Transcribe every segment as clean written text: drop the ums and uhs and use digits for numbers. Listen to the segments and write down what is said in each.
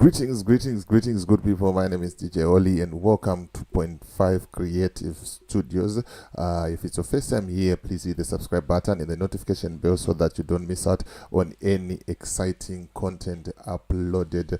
Greetings, good people. My name is DJ Oli, and welcome to Point Five Creative Studios. If it's your first time here, please hit the subscribe button and the notification bell so that you don't miss out on any exciting content uploaded.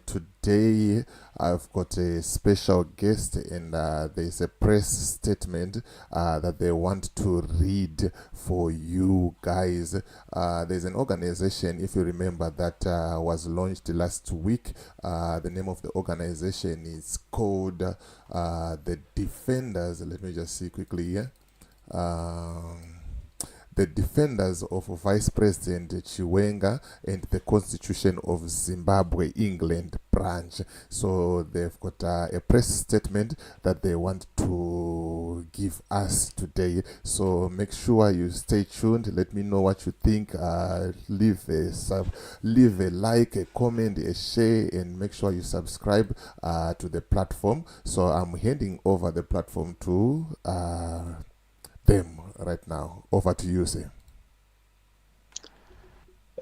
Today, I've got a special guest, and there's a press statement that they want to read for you guys. There's an organization, if you remember, that was launched last week. The name of the organization is called the Defenders. Let me just see quickly here. The Defenders of Vice President Chiwenga and the Constitution of Zimbabwe, England branch. So they've got a press statement that they want to give us today. So make sure you stay tuned. Let me know what you think. Leave a like, a comment, a share, and make sure you subscribe to the platform. So I'm handing over the platform to them right now. Over to you, sir.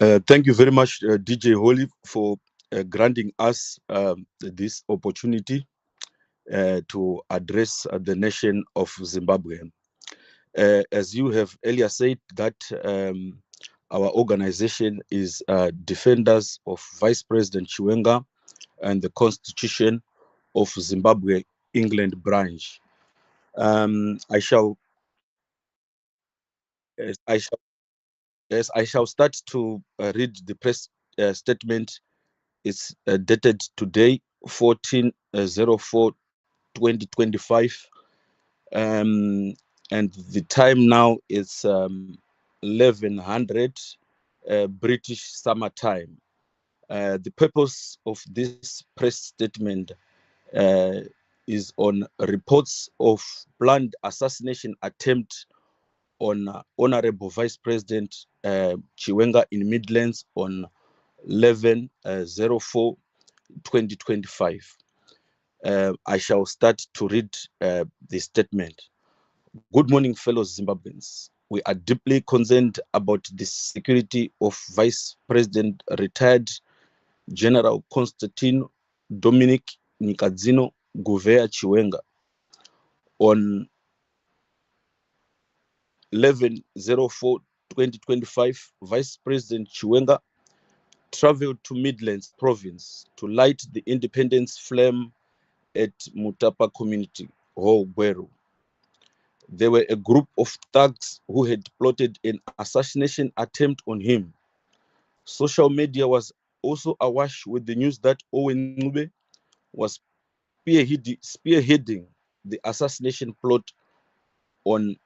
Thank you very much, DJ Holly, for granting us this opportunity to address the nation of Zimbabwe. As you have earlier said, that our organization is Defenders of Vice President Chiwenga and the Constitution of Zimbabwe, England branch. I shall start to read the press statement. It's dated today, 14/04/2025, and the time now is 1100 British Summer Time. The purpose of this press statement is on reports of planned assassination attempt on Honorable Vice President Chiwenga in Midlands on 11/04/2025. I shall start to read the statement. Good morning, fellow Zimbabweans. We are deeply concerned about the security of Vice President retired General Constantine Dominic Nikadzino Gouveia Chiwenga. On 11/04/2025, Vice President Chiwenga traveled to Midlands province to light the independence flame at Mutapa Community Hall, Gweru. There were a group of thugs who had plotted an assassination attempt on him. Social media was also awash with the news that Owen Ncube was spearheading the assassination plot on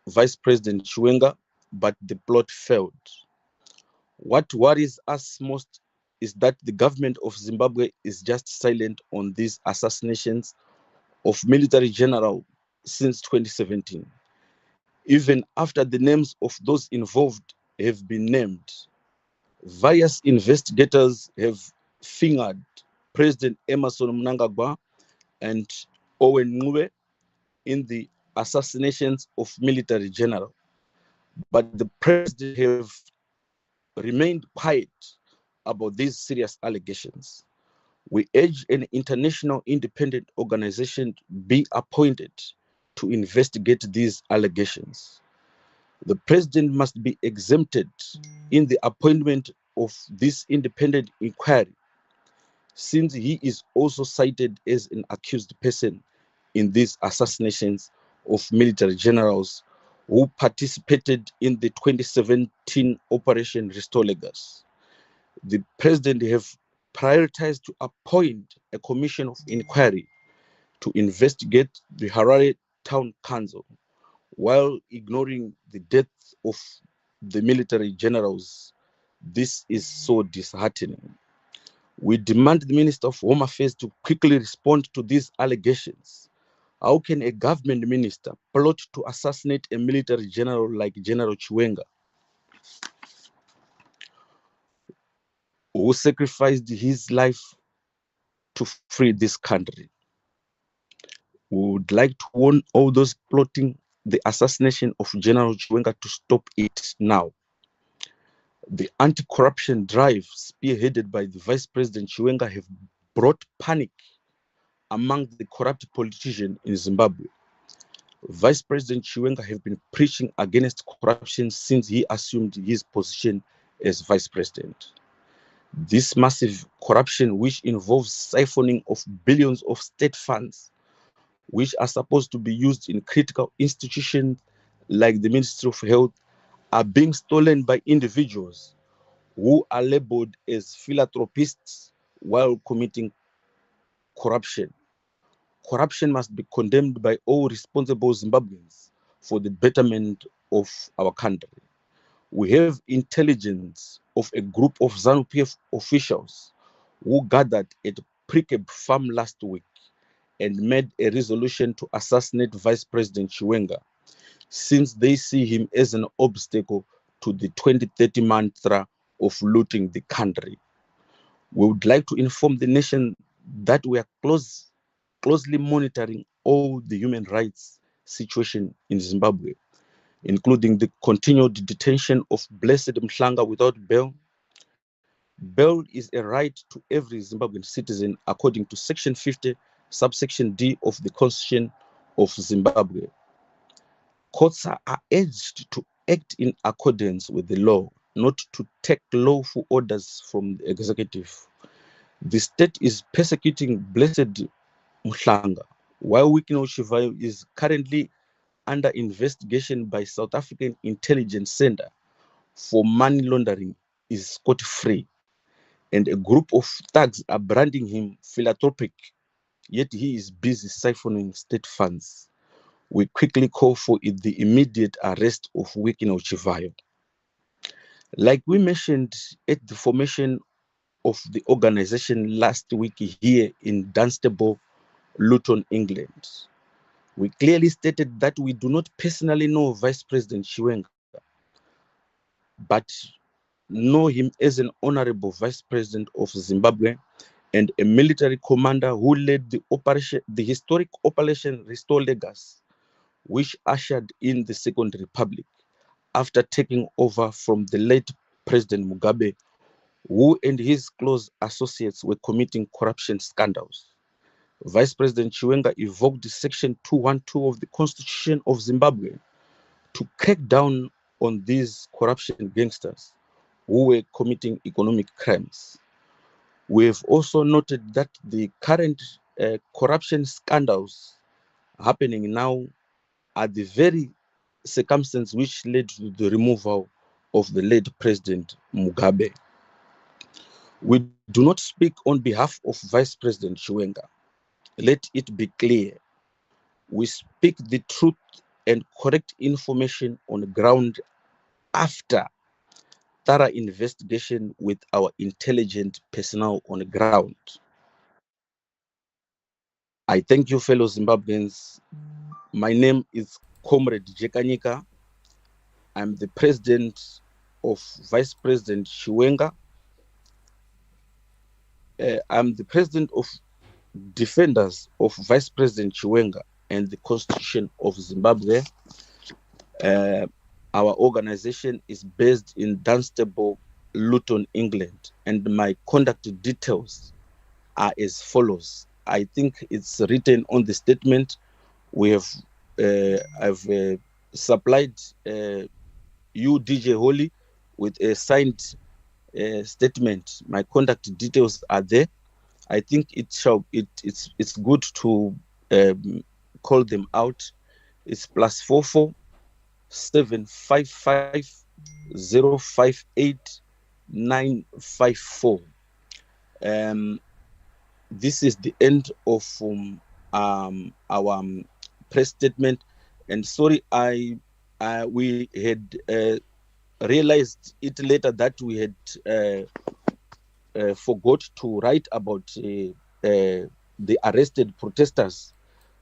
Vice President Chiwenga, but the plot failed. What worries us most is that the government of Zimbabwe is just silent on these assassinations of military generals since 2017. Even after the names of those involved have been named, various investigators have fingered President Emmerson Mnangagwa and Owen Ncube in the assassinations of military generals, but the president have remained quiet about these serious allegations. We urge an international independent organization be appointed to investigate these allegations. The president must be exempted in the appointment of this independent inquiry, since he is also cited as an accused person in these assassinations of military generals who participated in the 2017 Operation Restore Lagos. The president have prioritized to appoint a commission of inquiry to investigate the Harare Town Council while ignoring the death of the military generals. This is so disheartening. We demand the Minister of Home Affairs to quickly respond to these allegations. How can a government minister plot to assassinate a military general like General Chiwenga, who sacrificed his life to free this country? We would like to warn all those plotting the assassination of General Chiwenga to stop it now. The anti-corruption drive spearheaded by the Vice President Chiwenga have brought panic among the corrupt politicians in Zimbabwe. Vice President Chiwenga have been preaching against corruption since he assumed his position as Vice President. This massive corruption, which involves siphoning of billions of state funds, which are supposed to be used in critical institutions like the Ministry of Health, are being stolen by individuals who are labeled as philanthropists while committing corruption. Corruption must be condemned by all responsible Zimbabweans for the betterment of our country. We have intelligence of a group of ZANU-PF officials who gathered at Prekeb Farm last week and made a resolution to assassinate Vice President Chiwenga, since they see him as an obstacle to the 2030 mantra of looting the country. We would like to inform the nation that we are closely monitoring all the human rights situation in Zimbabwe, including the continued detention of Blessed Mhlanga without bail. Bail is a right to every Zimbabwean citizen according to Section 50, subsection D of the Constitution of Zimbabwe. Courts are urged to act in accordance with the law, not to take lawful orders from the executive. The state is persecuting Blessed Mhlanga, while Wikino Chivayo is currently under investigation by South African Intelligence Center for money laundering, is scot-free, and a group of thugs are branding him philanthropic, yet he is busy siphoning state funds. We quickly call for the immediate arrest of Wikino Chivayo. Like we mentioned at the formation of the organization last week here in Dunstable, Luton, England, we clearly stated that we do not personally know Vice President Chiwenga, but know him as an honorable Vice President of Zimbabwe and a military commander who led the historic Operation Restore Legacy, which ushered in the Second Republic after taking over from the late President Mugabe, who and his close associates were committing corruption scandals. Vice President Chiwenga evoked Section 212 of the Constitution of Zimbabwe to crack down on these corruption gangsters who were committing economic crimes. We have also noted that the current corruption scandals happening now are the very circumstances which led to the removal of the late President Mugabe. We do not speak on behalf of Vice President Chiwenga. Let it be clear. We speak the truth and correct information on the ground after thorough investigation with our intelligent personnel on the ground. I thank you, fellow Zimbabweans. My name is Comrade Jekanyika. I'm the president of Vice President Chiwenga. I'm the president of Defenders of Vice President Chiwenga and the Constitution of Zimbabwe. Our organization is based in Dunstable, Luton, England, and my contact details are as follows. I think it's written on the statement. I've supplied you, DJ Holly, with a signed statement. My contact details are there. I think it's good to call them out. It's +44 755 058 954. This is the end of our press statement. And sorry, we had realized it later that we had forgot to write about the arrested protesters,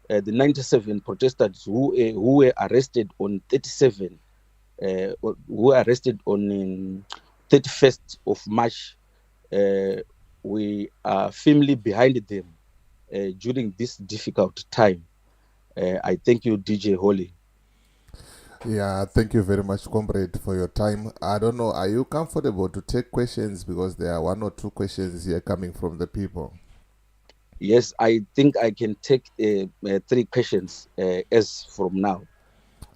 the 97 protesters who were arrested on 37, who were arrested on 31st of March. We are firmly behind them during this difficult time. I thank you, DJ Holly. Yeah, thank you very much, comrade, for your time. I don't know, are you comfortable to take questions because there are one or two questions here coming from the people? Yes, I think I can take 3 questions as from now.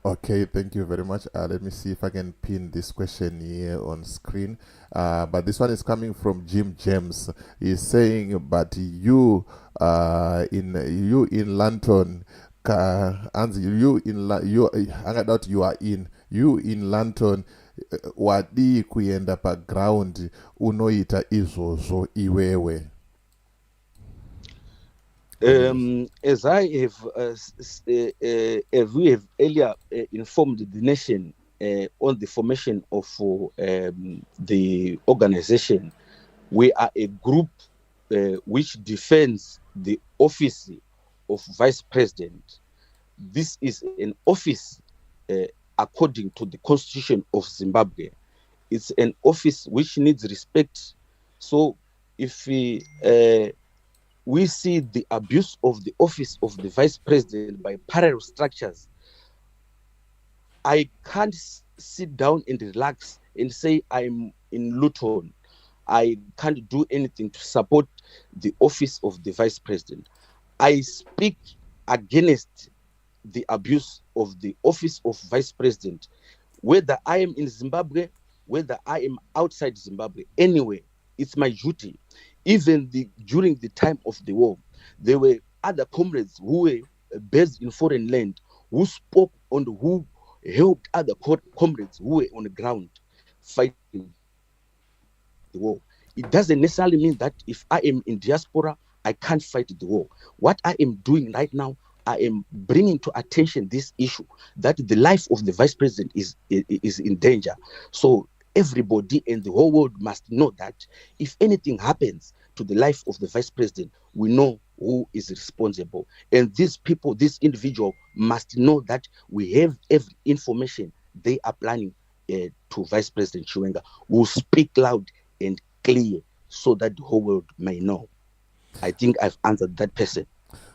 Okay, thank you very much. Let me see if I can pin this question here on screen. But this one is coming from Jim James. He's saying, "But you in London, and you in London, wadi kuenda pa ground unoita izvozvo iwewe." Can you? As I have, as we have earlier informed the nation on the formation of the organization, we are a group which defends the office of vice president. This is an office according to the constitution of Zimbabwe. It's an office which needs respect. So if we see the abuse of the office of the vice president by parallel structures, I can't sit down and relax and say I'm in Luton. I can't do anything to support the office of the vice president. I speak against the abuse of the office of vice president, whether I am in Zimbabwe, whether I am outside Zimbabwe. Anyway, it's my duty. Even during the time of the war, there were other comrades who were based in foreign land who spoke on who helped other comrades who were on the ground fighting the war. It doesn't necessarily mean that if I am in diaspora, I can't fight the war. What I am doing right now, I am bringing to attention this issue that the life of the vice president is in danger. So everybody and the whole world must know that if anything happens to the life of the vice president, we know who is responsible. And these people, this individual must know that we have every information they are planning to Vice President Chiwenga. Will speak loud and clear so that the whole world may know. I think I've answered that person.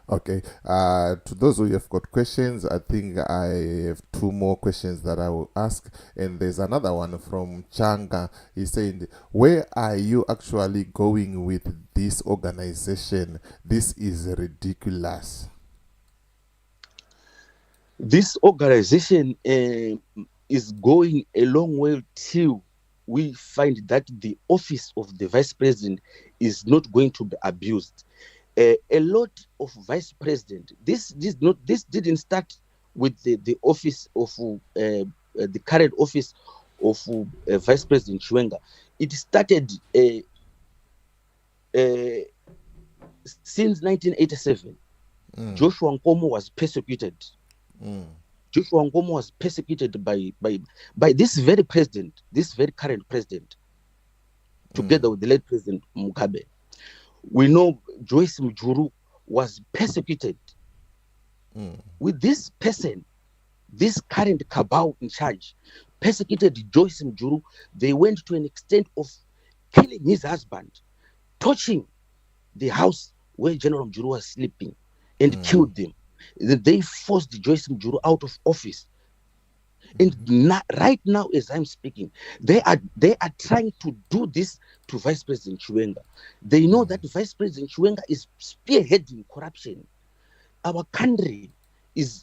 Okay. To those who have got questions, I think I have two more questions that I will ask. And there's another one from Changa. He's saying, "Where are you actually going with this organization? This is ridiculous." This organization is going a long way till we find that the office of the vice president is not going to be abused. A lot of vice president. This didn't start with the office of the current office of Vice President Chiwenga. It started since 1987. Joshua Nkomo was persecuted. Joshua Nkomo was persecuted by this very president, this very current president, together with the late President Mugabe. We know Joyce Mujuru was persecuted. With this person, this current cabal in charge, persecuted Joyce Mujuru. They went to an extent of killing his husband, touching the house where General Mujuru was sleeping, and killed them. They forced Joyce Mujuru out of office. And right now, as I'm speaking, they are trying to do this to Vice President Chiwenga. They know that Vice President Chiwenga is spearheading corruption. Our country is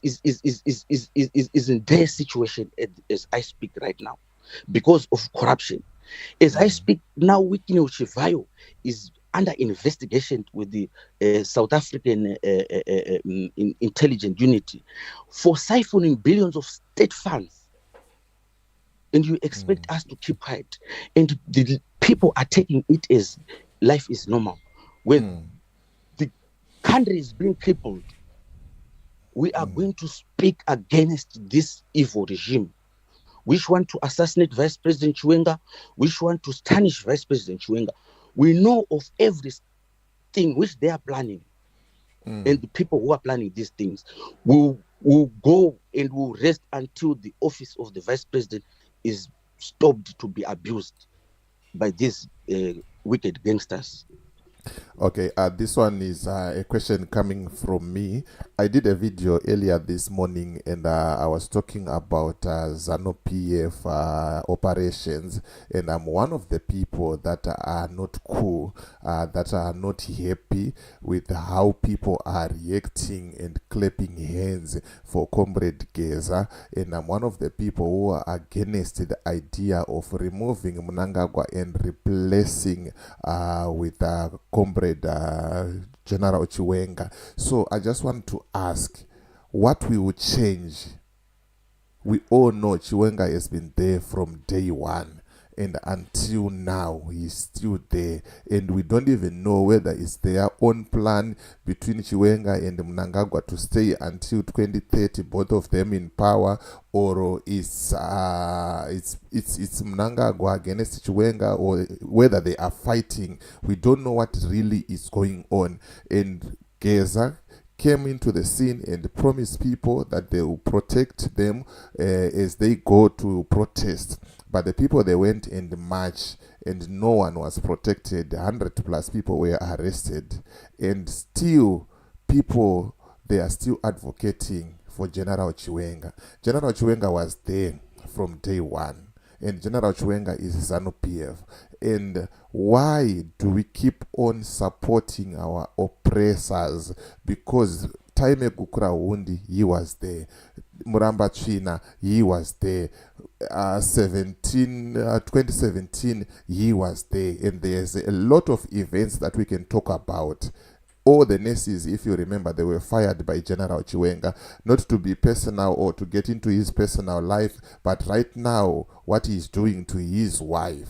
in dire situation as I speak right now because of corruption. As I speak now, Whitney Chivayo is under investigation with the South African intelligence unity for siphoning billions of state funds. And you expect us to keep quiet, and the people are taking it as life is normal. When the country is being crippled, we are going to speak against this evil regime, which want to assassinate Vice President Chiwenga, which want to tarnish Vice President Chiwenga. We know of everything which they are planning, and the people who are planning these things will go and will rest until the office of the Vice President is stopped to be abused by these wicked gangsters. Okay, this one is a question coming from me. I did a video earlier this morning and I was talking about ZANU PF operations, and I'm one of the people that are not cool, that are not happy with how people are reacting and clapping hands for Comrade Geza, and I'm one of the people who are against the idea of removing Mnangagwa and replacing with Comrade General Chiwenga. So I just want to ask, what will change? We all know Chiwenga has been there from day one, and until now he's still there, and we don't even know whether it's their own plan between Chiwenga and Mnangagwa to stay until 2030, both of them in power, or it's Mnangagwa against Chiwenga, or whether they are fighting. We don't know what really is going on. And Geza came into the scene and promised people that they will protect them as they go to protest. But the people, they went and marched and no one was protected. 100 plus people were arrested. And still, people, they are still advocating for General Chiwenga. General Chiwenga was there from day one. And General Chiwenga is ZANU PF. And why do we keep on supporting our oppressors? Because time Gukura Wundi, he was there. Muramba China, he was there. 2017, he was there. And there's a lot of events that we can talk about. All the nurses, if you remember, they were fired by General Chiwenga, not to be personal or to get into his personal life, but right now, what he's doing to his wife.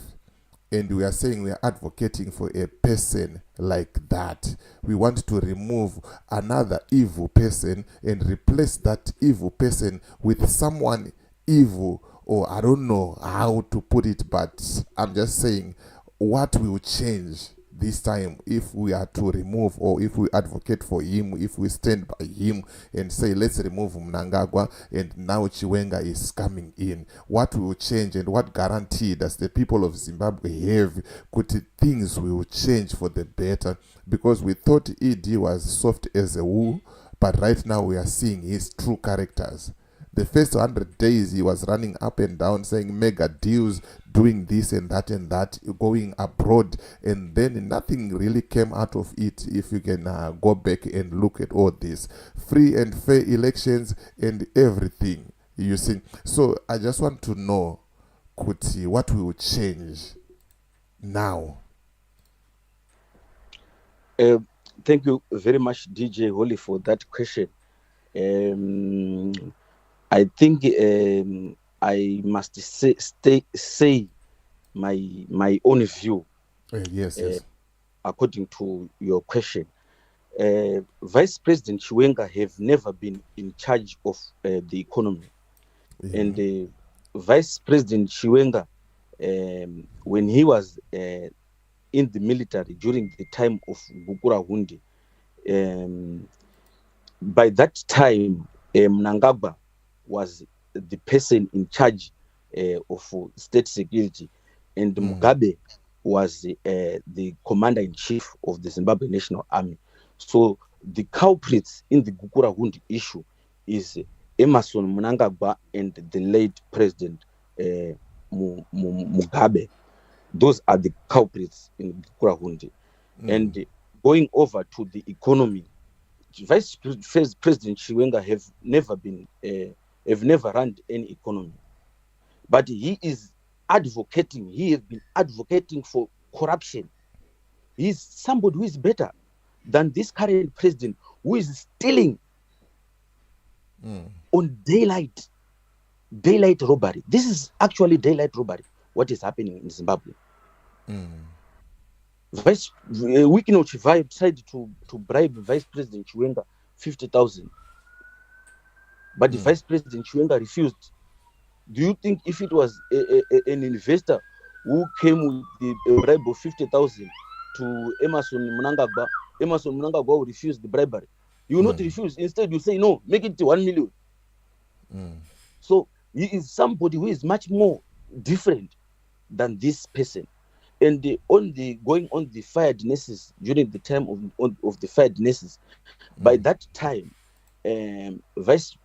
And we are saying we are advocating for a person like that. We want to remove another evil person and replace that evil person with someone evil, or I don't know how to put it, but I'm just saying what will change this time if we are to remove, or if we advocate for him, if we stand by him and say let's remove Mnangagwa and now Chiwenga is coming in. What will change, and what guarantee does the people of Zimbabwe have could things will change for the better? Because we thought ED was soft as a wool, but right now we are seeing his true characters. The first 100 days he was running up and down saying mega deals, doing this and that, going abroad, and then nothing really came out of it. If you can go back and look at all this, free and fair elections and everything, you see. So I just want to know, Kuti, what will change now? Thank you very much, DJ Holly, for that question. I think I must say my own view. Yes. According to your question, Vice President Chiwenga have never been in charge of the economy, and Vice President Chiwenga, when he was in the military during the time of Gukura Hundi, by that time Mnangagwa was the person in charge of state security, and Mugabe was the commander-in-chief of the Zimbabwe National Army. So the culprits in the Gukura Hundi issue is Emerson Mnangagwa and the late President Mugabe. Those are the culprits in Gukura Hundi. And going over to the economy, Vice President Chiwenga have never run any economy, but he has been advocating for corruption. He is somebody who is better than this current president, who is stealing on daylight robbery. This is actually daylight robbery, what is happening in Zimbabwe. Wikino Chivai tried to bribe Vice President Chiwenga 50,000, but the Vice President Chiwenga refused. Do you think if it was an investor who came with the bribe of 50,000 to Emerson Mnangagwa will refuse the bribery? You will not refuse. Instead, you say no, make it 1 million. So he is somebody who is much more different than this person. and going on the fired nurses during the time of the fired nurses. By that time, Vice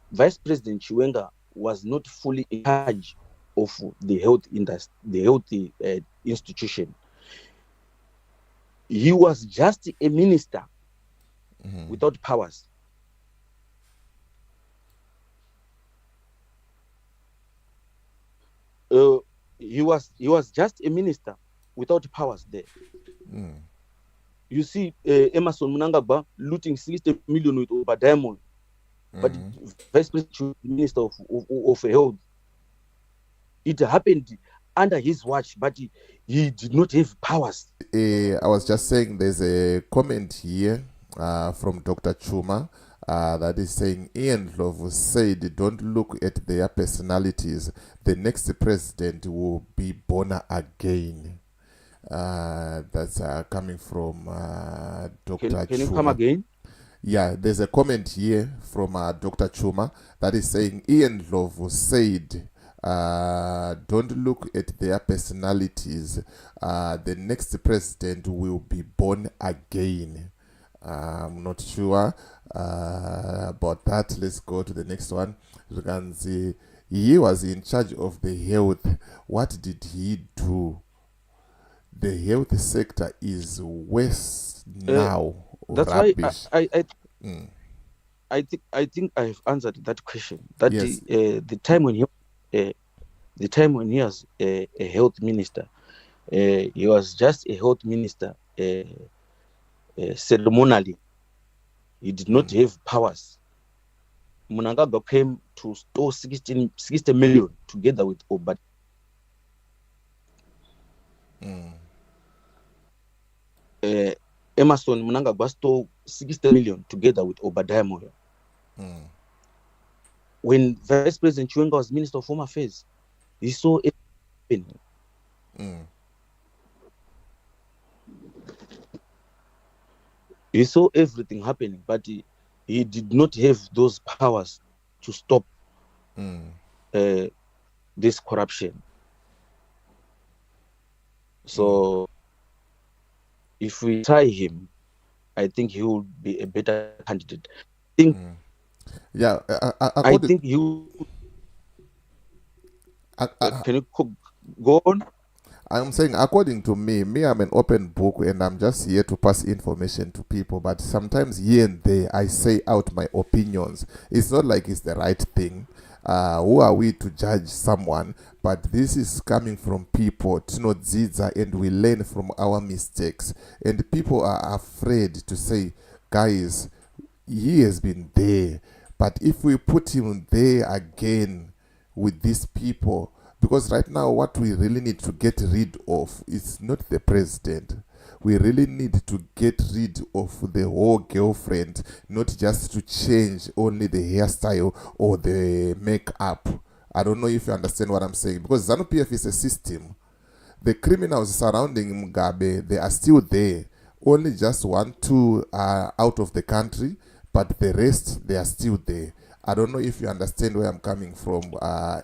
President Chiwenga was not fully in charge of the health industry, the health institution. He was just a minister without powers. He was just a minister without powers there. You see, Emerson Mnangagwa looting 60 million with Oba Diamond, but Vice President Minister of Health. It happened under his watch, but he did not have powers. I was just saying there's a comment here from Dr. Chuma that is saying Ian Love said, don't look at their personalities. The next president will be born again. That's coming from Dr. Chuma. Can you come again? Yeah, there's a comment here from Dr. Chuma that is saying Ian Love said, don't look at their personalities. The next president will be born again. I'm not sure about that. Let's go to the next one. You can see he was in charge of the health. What did he do? The health sector is worse now. That's rubbish. why I think I have answered that question. That Yes. the time when he was a health minister, he was just a health minister ceremonially. He did not have powers. Mnangagwa came to store 60 million together with Oba. Emerson Mnangagwa stole 60 million together with Obadiah Moyo. When Vice President Chiwenga was Minister of Home Affairs, he saw it happening. He saw everything happening, but he did not have those powers to stop this corruption. So if we try him, I think he will be a better candidate. Yeah, I think he will. Can you go on? I'm saying, according to me, I'm an open book and I'm just here to pass information to people. But sometimes here and there, I say out my opinions. It's not like it's the right thing. Who are we to judge someone? But this is coming from people, and we learn from our mistakes. And people are afraid to say, guys, he has been there. But if we put him there again with these people, because right now what we really need to get rid of is not the president. We really need to get rid of the whole girlfriend, not just to change only the hairstyle or the makeup. I don't know if you understand what I'm saying, because ZANU-PF is a system. The criminals surrounding Mugabe, they are still there. Only just 1, 2 are out of the country, but the rest, they are still there. I don't know if you understand where I'm coming from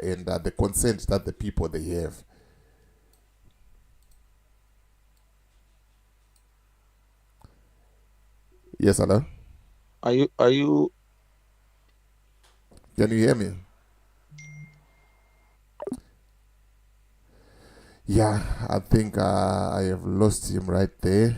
and the consent that the people they have. Yes, hello? Are you? Can you hear me? Yeah, I think I have lost him right there.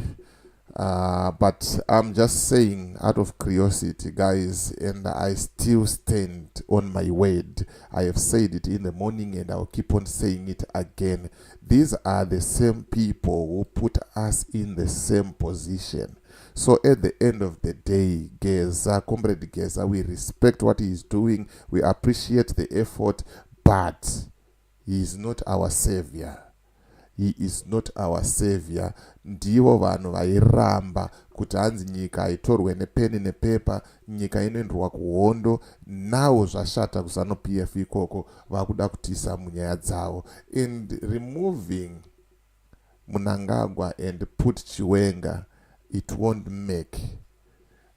But I'm just saying out of curiosity, guys, and I still stand on my word. I have said it in the morning and I'll keep on saying it again. These are the same people who put us in the same position. So at the end of the day, Comrade Geza, we respect what he is doing. We appreciate the effort, but he is not our savior. He is not our savior. Ndivo vanhu vairamba kuti hanzi nyika haitorwe nepeni nepepa, nyika inoendwa kuhondo. Nawo zvashata kuZANU-PF ikoko, vakuda kutiisa munyaya dzavo. And removing Mnangagwa and put Chiwenga, it won't make.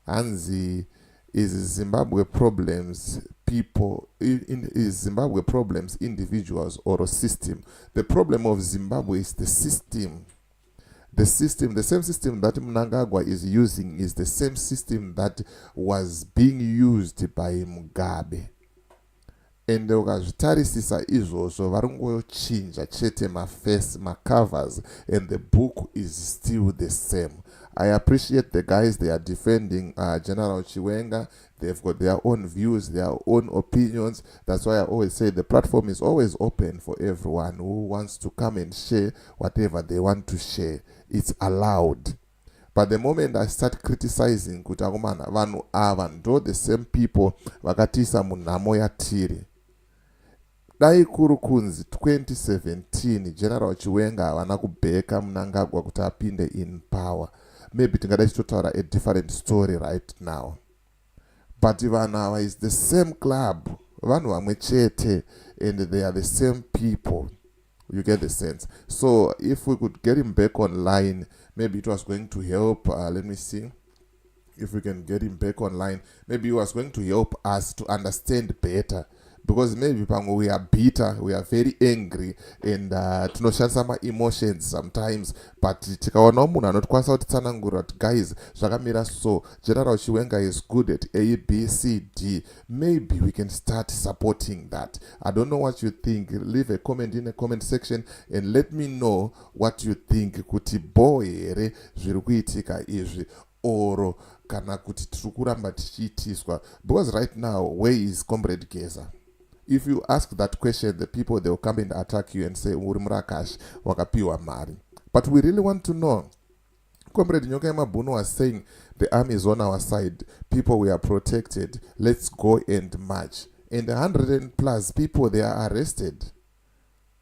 Hanzi is Zimbabwe problems people, is Zimbabwe problems individuals or a system? The problem of Zimbabwe is the system. The same system that Mnangagwa is using is the same system that was being used by Mugabe. And ukazvitarisisa izvozvo vari kungochinja chete maface macovers, and the book is still the same. I appreciate the guys, they are defending General Chiwenga. They've got their own views, their own opinions. That's why I always say the platform is always open for everyone who wants to come and share whatever they want to share. It's allowed. But the moment I start criticizing kuti akomana vanhu ava ndo the same people vakatiisa munhamo yatiri. Dai kuri kunzi 2017 General Chiwenga havana kubheka Mnangagwa kuti apinde in power, maybe tingada tichitotaura a different story right now. But vanhu ava is the same club, vanhu vamwe chete, and they are the same people. You get the sense. So if we could get him back online, maybe it was going to help. Let me see if we can get him back online. Maybe it was going to help us to understand better. Because maybe we are bitter, we are very angry, and tinoshandisa ma-emotions sometimes. But tikaona munhu anotokwanisa kutitsanangurira kuti guys zvakamira so, General Chiwenga is good at A, B, C, D, maybe we can start supporting that. I don't know what you think. Leave a comment in the comment section and let me know what you think. Kuti boy here zviri kuitika izvi oro kana kuti tiri kuramba tichiitiswa. Because right now, where is Comrade Geza? If you ask that question, the people, they will come and attack you and say, Urimurakash, wakapiwa mari. But we really want to know. Comrade Nyoka Mabuno was saying, the army is on our side. People, we are protected. Let's go and march. And 100 plus people, they are arrested.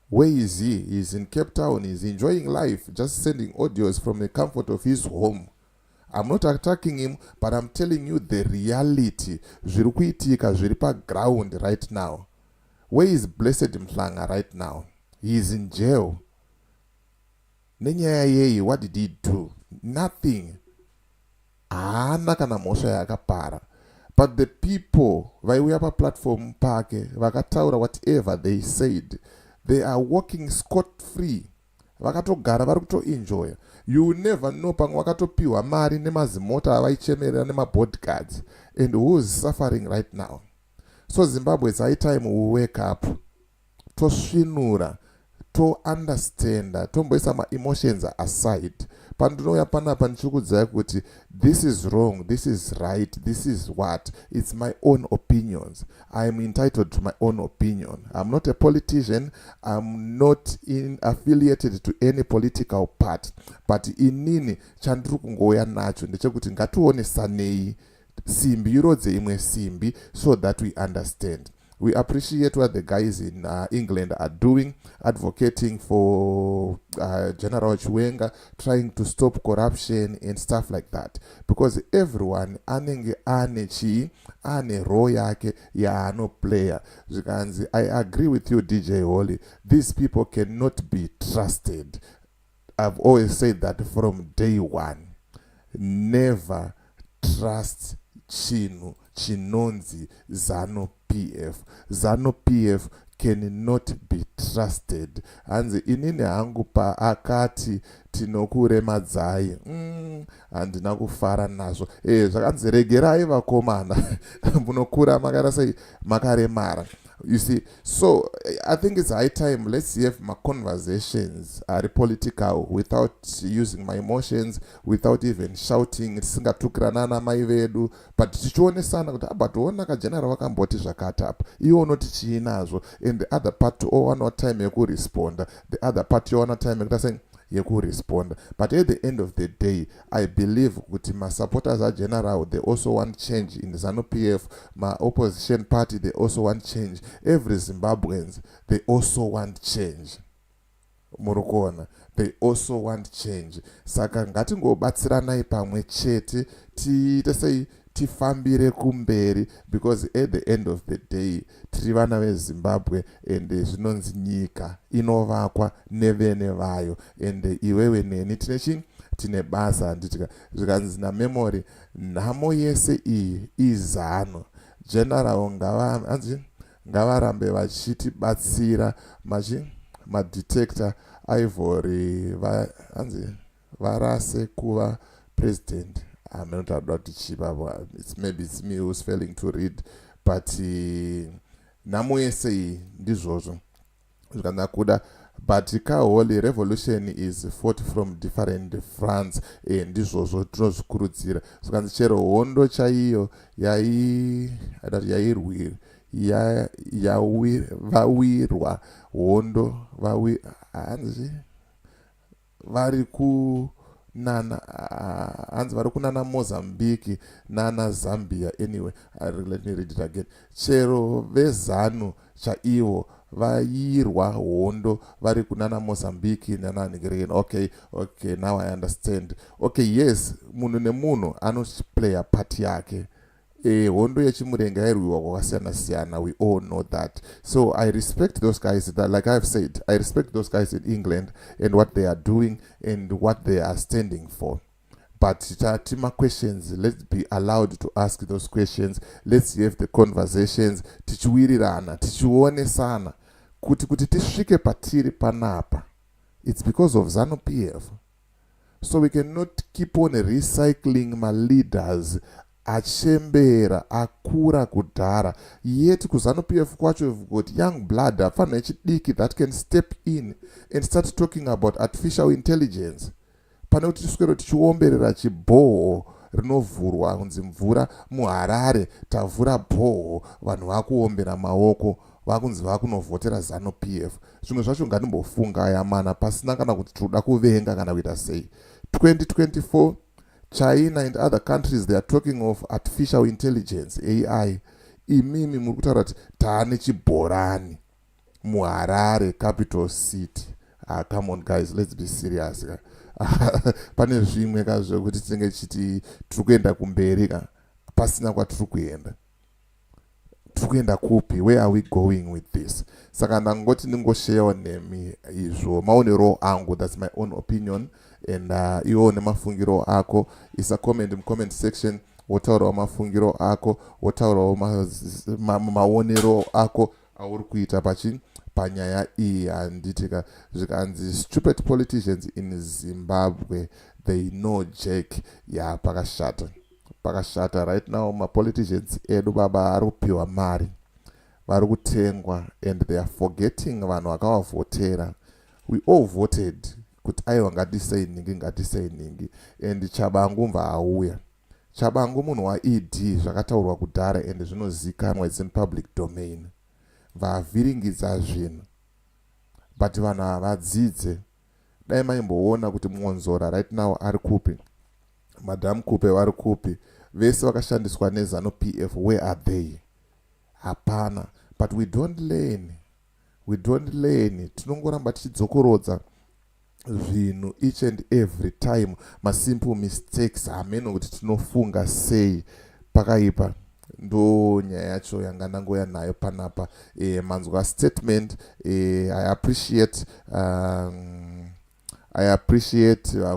Where is he? He's in Cape Town. He's enjoying life, just sending audios from the comfort of his home. I'm not attacking him, but I'm telling you the reality. Zviri kuitika, zviri pa ground right now. Where is Blessed Mhlanga right now? He is in jail. Nenyaya yeye, what did he do? Nothing. Haana kana mhosva yakapara. But the people, vaiuya pa platform pake, vakataura whatever they said, they are walking scot-free. Vakatogara vari kutoenjoya. You will never know pamwe vakatopiwa mari nemazimota avaichemerera nemabodyguards, and who is suffering right now. So Zimbabwe, it's high time we wake up, tosvinura, to understand, tomboisa ma-emotions aside. Pandinoya panapa ndichikudzai kuti this is wrong, this is right, this is what. It's my own opinions. I am entitled to my own opinion. I'm not a politician. I'm not affiliated to any political party. But inini chandiri kungoya nacho ndechekuti ngationesanei simbi irodze imwe simbi so that we understand. We appreciate what the guys in England are doing, advocating for General Chiwenga, trying to stop corruption and stuff like that. Because everyone, anenge anechi, ane role yake ya no player. I agree with you, DJ Holly. These people cannot be trusted. I've always said that from day one. Never trust Chinonzi Zanu PF. Zanu PF cannot be trusted. Hanzi inini hangu pa akati tinokuremadzai. Handina kufara nazvo. Zvakanzi regerai vakomana. Munokura makarasai makaremara. You see, so I think it's high time. Let's have my conversations are political without using my emotions, without even shouting. Singatukranana maivedu, but tichionesana kuti abatoona ka general wakamboti zvakatapa. Iwo noti chiinazvo, and the other part to one time yeku respond. The other part you one time yekuta saying yeku respond. But at the end of the day, I believe kuti my supporters are general, they also want change in the ZANU PF. My opposition party, they also want change. Every Zimbabweans, they also want change. Murukona, they also want change. Saka ngatingobatsiranai pamwe chete tifambire kumberi, because at the end of the day tiri vana veZimbabwe and zvinonzi nyika inovakwa nevene vayo, and iwewe neni tine basa handitika zvikanzi namemory nhamo yese iyi izano. General ngavarambe vachitibatsira madetector ivory varase kuva president. Amenotauda kuti chivavo, maybe it's me who's failing to read, but nhamo yese iyi ndizvozvo zvikanaka kuda. But Holy revolution is fought from different fronts, ndizvozvo tinozvikurudzira. Zvikanzi chero hondo chaiyo vawirwa hondo hanzi vari kunana hanzi vari kunana Mozambique nana Zambia. Anyway, let me read it again. Chero vezanu chaivo vairwa hondo vari kunana Mozambique nana Nigeria. Okay, now I understand. Okay, yes, munhu nemunhu anoplaya part yake. Hondo yechimurenga yairwiwa kwakasiyana siyana, we all know that. So I respect those guys that, like I've said, I respect those guys in England and what they are doing and what they are standing for. But Tima questions, let's be allowed to ask those questions. Let's have the conversations. Tichiwirirana, tichionesana. Kuti tisvike patiri panapa. It's because of ZANU-PF. So we cannot keep on recycling my leaders. Achembera akura kudhara, yet kuzanu-PF kwacho we've got young blood afana echidiki that can step in and start talking about artificial intelligence. Pane kuti tiswero tichiomberera chibhoho rinovhurwa kunzi mvura muHarare, tavhura bhoho, vanhu vakuombera maoko, vakunzi vakunovhotera ZANU-PF. Zvimwe zvacho ngandimbofunga yamana, pasina kana kuti tinoda kuvenga kana kuita sei. 2024 China and other countries, they are talking of artificial intelligence, AI. Imimi muri kutaura kuti taane chibhorani muHarare, capital city. Come on guys, let's be serious. Pane zvimwe kazvo kuti tinenge chiti tiri kuenda kumberi ka pasina kwatiri kuenda. Tiri kuenda kupi? Where are we going with this? Saka ndangoti ndingoshare nemi izvo maonero angu, that's my own opinion. And iwo nemafungiro ako, isa comment comment section, wotaurawo mafungiro ako, wotaurawo maonero ako auri kuita panyaya iyi. Handitika zvikanzi stupid politicians in Zimbabwe, they know Jack. Pakashata right now. Ma politicians edu baba ari kupiwa mari, vari kutengwa, and they are forgetting vanhu vakavavhotera. We all voted kuti aiwa ngatisei ningi, and Chabangu mva auya. Chabangu munhu waED, zvakataurwa kudhara and zvinozikanwa, it's in public domain. Vavhiringidza zvinhu, but vanhu havadzidze. Dai maimboona kuti Monzora right now ari kupi, Madam Kupe vari kupi, vese vakashandiswa neZANU-PF, where are they? Hapana. But we don't learn. Tinongoramba tichidzokorodza zvinhu each and every time, masimple mistakes hameno kuti tinofunga sei pakaipa. Ndo nyaya yacho yanga ndangoya nayo panapa. Manzwa statement. I appreciate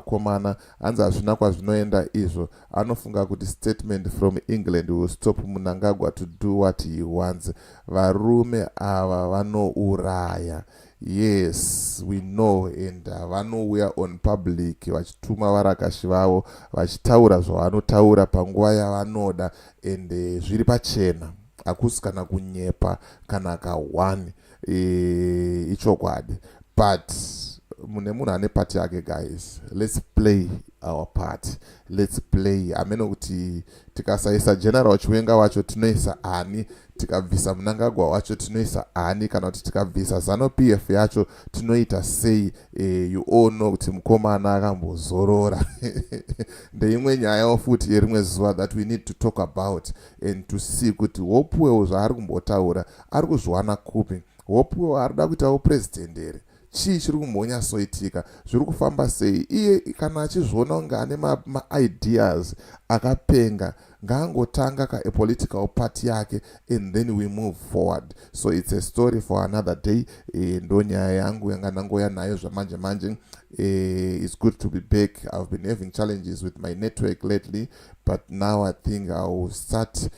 komana hanzi hazvina kwazvinoenda izvo. Anofunga kuti statement from England will stop Mnangagwa to do what he wants. Varume ava vanouraya. Yes, we know, and vanouya on public vachituma varakashi vavo vachitaura zvavanotaura panguva yavanoda, and zviri pachena, hakusi kana kunyepa kana kawani, ichokwadi. But mune munhu ane part yake guys. Let's play our part. Let's play. Ameno kuti tikasaisa General Chiwenga wacho tinoisa ani, tikabvisa Mnangagwa wacho tinoisa ani, kana kuti tikabvisa ZANU-PF yacho tinoita sei. You all know kuti mukomana akambozorora. Ndeimwe nyaya futi yerimwe zuva that we need to talk about and to see kuti Hopuwewo zvaari kumbotaura ari kuzviwana kupi. Hopuwewo arida kuitawo president here. Chii chiri kumbonyasoitika, zviri kufamba sei? Iye kana achizviona kunge ane ma-ideas akapenga, ngaangotanga a political party yake, and then we move forward. So it's a story for another day. Ndo nyaya yangu yanga ndangoya nayo zvamanje manje. It's good to be back. I've been having challenges with my network lately, but now I think I will start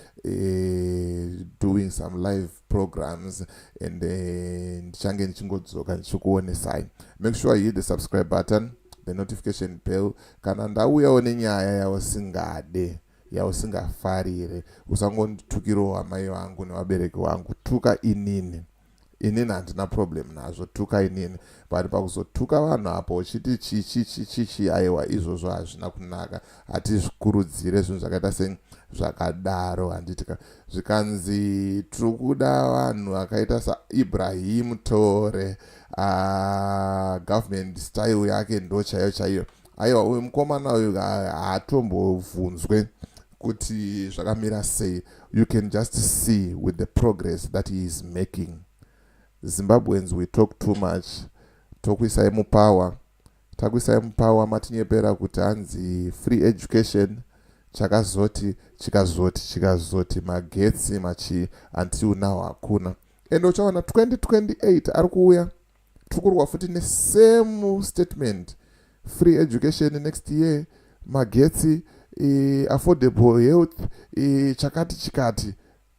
doing some live programs, and then change chingodzoka nchikuonesai. Make sure you hit the subscribe button, the notification bell. Kana ndauyawo nenyaya yausingade yausingafarire, usangonditukirawo amai vangu nevabereki vangu, tuka inini handina problem nazvo, tuka inini. But pakuzotuka vanhu apo uchiti chichi aiwa, izvozvo hazvina kunaka, hatizvikurudzire zvinhu zvakaita zvakadaro. Handitika zvikanzi tiri kuda vanhu vakaita saIbrahim Tore, government style yake ndo chaiyo. Aiwa, uyu mukomana uyu haatombobvunzwe kuti zvakamira sei. You can just see with the progress that he is making. Zimbabweans, we talk too much. Tokuisai mupower, takuisai mupower, matinyepera kuti hanzi free education, chikazoti magetsi machi until now hakuna. And uchaona 2028 ari kuuya tukurwa futi ne same statement, free education next year, magetsi, affordable health, chikati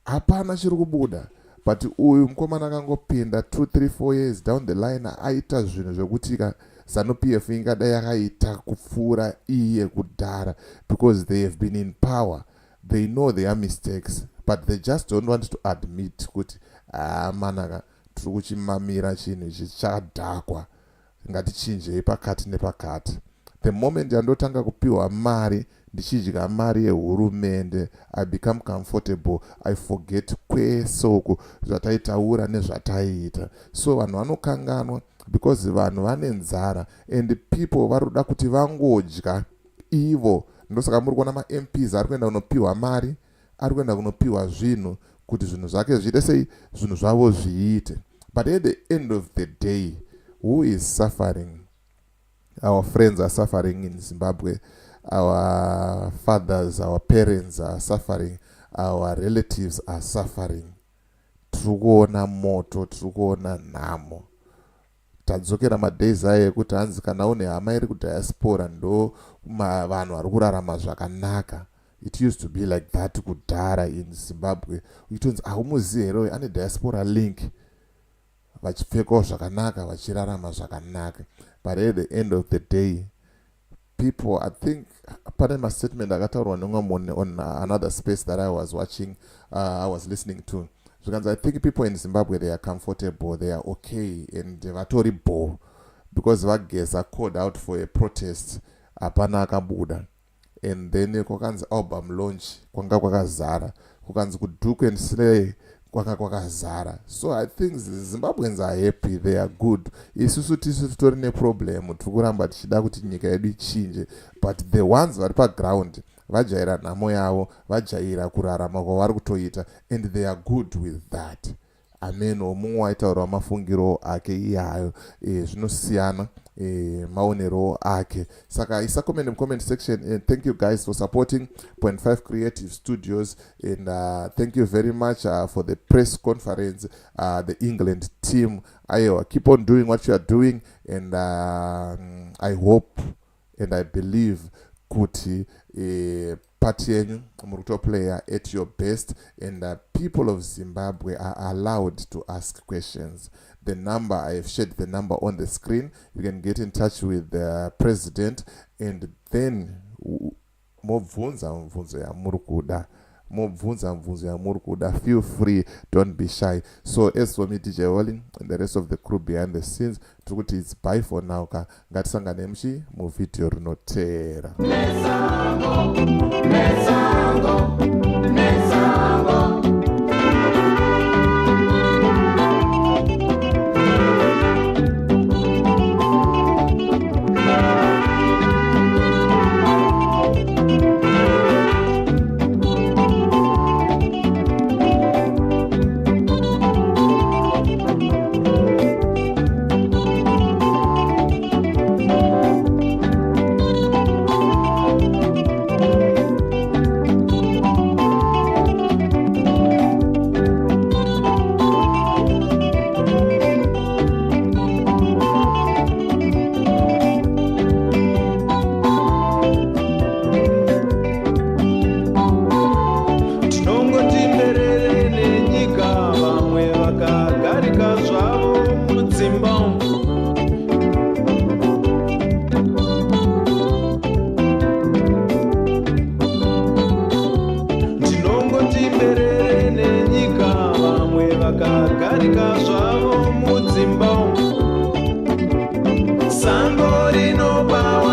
hapana chiri kubuda. But uyu mukomana akangopinda 2-3-4 years down the line aita zvinhu zvekuti ZANU-PF ingadai yakaita kupfuura iye kudhara, because they have been in power. They know their mistakes, but they just don't want to admit kuti manaka tiri kuchimamira chinhu ichi chadhakwa, ngatichinjei pakati nepakati. The moment yandotanga kupiwa mari, ndichidya mari yehurumende, I become comfortable, I forget kwesoko zvataitaura nezvataita. So vanhu vanokanganwa because vanhu vane nzara, and people varuda kuti vangodya ivo. Ndosaka muri kuona ma-MPs ari kuenda kunopiwa mari, ari kuenda kunopiwa zvinhu kuti zvinhu zvake zviite sei, zvinhu zvavo zviite. But at the end of the day, who is suffering? Our friends are suffering in Zimbabwe. Our fathers, our parents are suffering. Our relatives are suffering. Tukuona moto, tukuona nhamo. Tadzokera madays aya ekuti hanzi kana une hama iri kudiaspora ndo vanhu vari kurarama zvakanaka. It used to be like that kudhara in Zimbabwe. Uchitonzi haumuzivi here ane diaspora link, vachipfekawo zvakanaka, vachirarama zvakanaka. But at the end of the day, people, I think, pardon my statement, I got on another space that I was watching, I was listening to. Because I think people in Zimbabwe, they are comfortable, they are okay, and they are terrible. Because Vages are called out for a protest, apana akabuda. And then kukanzi album launch, kwanga kwakazara. Kukanzi kuduke and slay, kwakazara. So I think Zimbabweans are happy, they are good. Isusu tisu tutorine problem, tukuramba tichida kuti nyika yedu ichinje. But the ones vari paground, vajaira nhamo yavo, vajaira kurarama kwavari kutoita, and they are good with that. Amen. Mumwe waitaura mafungiro ake iyayo, zvinosiyana maonero ake. Saka isa comment section, and thank you guys for supporting 0.5 Creative Studios, and thank you very much for the press conference, the England team. Keep on doing what you are doing, and I hope and I believe kuti party yenyu muruto player at your best, and people of Zimbabwe are allowed to ask questions. The number, I have shared the number on the screen. You can get in touch with the president, and then mobvunza mvunzo ya murukuda. Feel free, don't be shy. So as for me, DJ Olin, and the rest of the crew behind the scenes, tukuti it's bye for now. Ngatisangane mshi mu video rinotera. sango rinopa